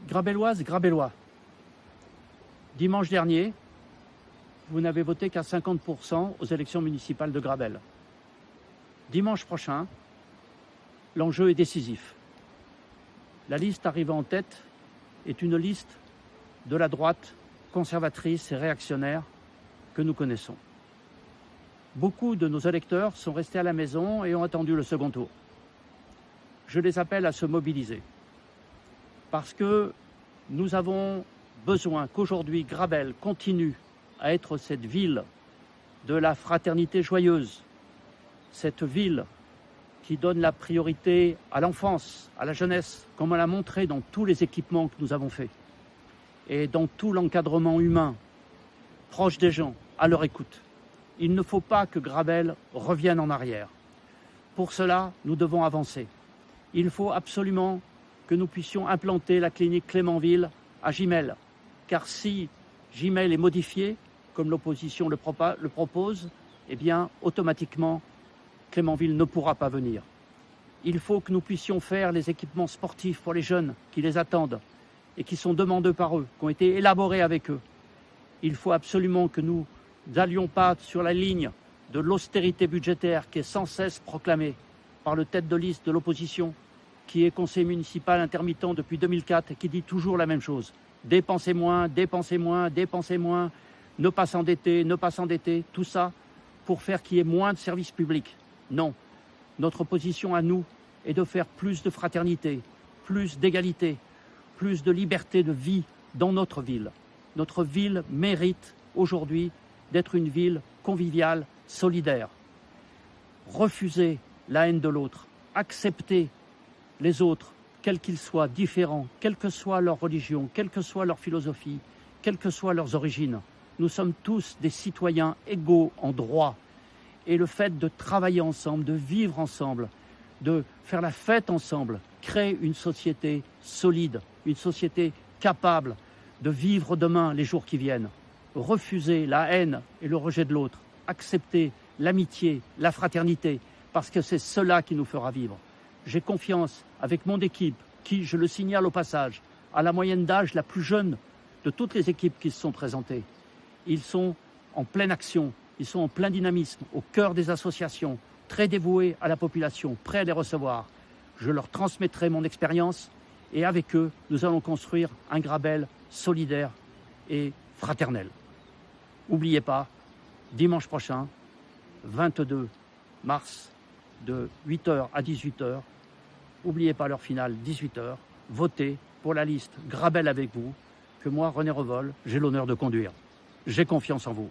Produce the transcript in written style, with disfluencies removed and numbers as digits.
Grabelloises, Grabellois, dimanche dernier, vous n'avez voté qu'à 50% aux élections municipales de Grabel. Dimanche prochain, l'enjeu est décisif. La liste arrivée en tête est une liste de la droite conservatrice et réactionnaire que nous connaissons. Beaucoup de nos électeurs sont restés à la maison et ont attendu le second tour. Je les appelle à se mobiliser parce que nous avons besoin qu'aujourd'hui Grabel continue à être cette ville de la fraternité joyeuse, cette ville qui donne la priorité à l'enfance, à la jeunesse, comme on l'a montré dans tous les équipements que nous avons faits et dans tout l'encadrement humain, proche des gens, à leur écoute. Il ne faut pas que Grabel revienne en arrière. Pour cela, nous devons avancer. Il faut absolument que nous puissions implanter la clinique Clémenville à Gimel, car si Gimel est modifié, comme l'opposition le propose, eh bien, automatiquement, Clémenville ne pourra pas venir. Il faut que nous puissions faire les équipements sportifs pour les jeunes qui les attendent et qui sont demandés par eux, qui ont été élaborés avec eux. Il faut absolument que nous n'allions pas sur la ligne de l'austérité budgétaire qui est sans cesse proclamée par le tête de liste de l'opposition, qui est conseiller municipal intermittent depuis 2004 et qui dit toujours la même chose. Dépensez moins, dépensez moins, dépensez moins, ne pas s'endetter, tout ça pour faire qu'il y ait moins de services publics. Non, notre position à nous est de faire plus de fraternité, plus d'égalité, plus de liberté de vie dans notre ville. Notre ville mérite aujourd'hui d'être une ville conviviale, solidaire. Refuser la haine de l'autre, accepter les autres, quels qu'ils soient, différents, quelle que soit leur religion, quelle que soit leur philosophie, quelles que soient leurs origines. Nous sommes tous des citoyens égaux en droit. Et le fait de travailler ensemble, de vivre ensemble, de faire la fête ensemble, crée une société solide, une société capable de vivre demain les jours qui viennent. Refuser la haine et le rejet de l'autre, accepter l'amitié, la fraternité, parce que c'est cela qui nous fera vivre. J'ai confiance avec mon équipe, qui, je le signale au passage, a la moyenne d'âge la plus jeune de toutes les équipes qui se sont présentées. Ils sont en pleine action, ils sont en plein dynamisme, au cœur des associations, très dévoués à la population, prêts à les recevoir. Je leur transmettrai mon expérience et avec eux, nous allons construire un Grabel solidaire et fraternel. N'oubliez pas, dimanche prochain, 22 mars, de 8h à 18h, n'oubliez pas l'heure finale, 18h, votez pour la liste Grabel avec vous, que moi, René Revol, j'ai l'honneur de conduire. J'ai confiance en vous.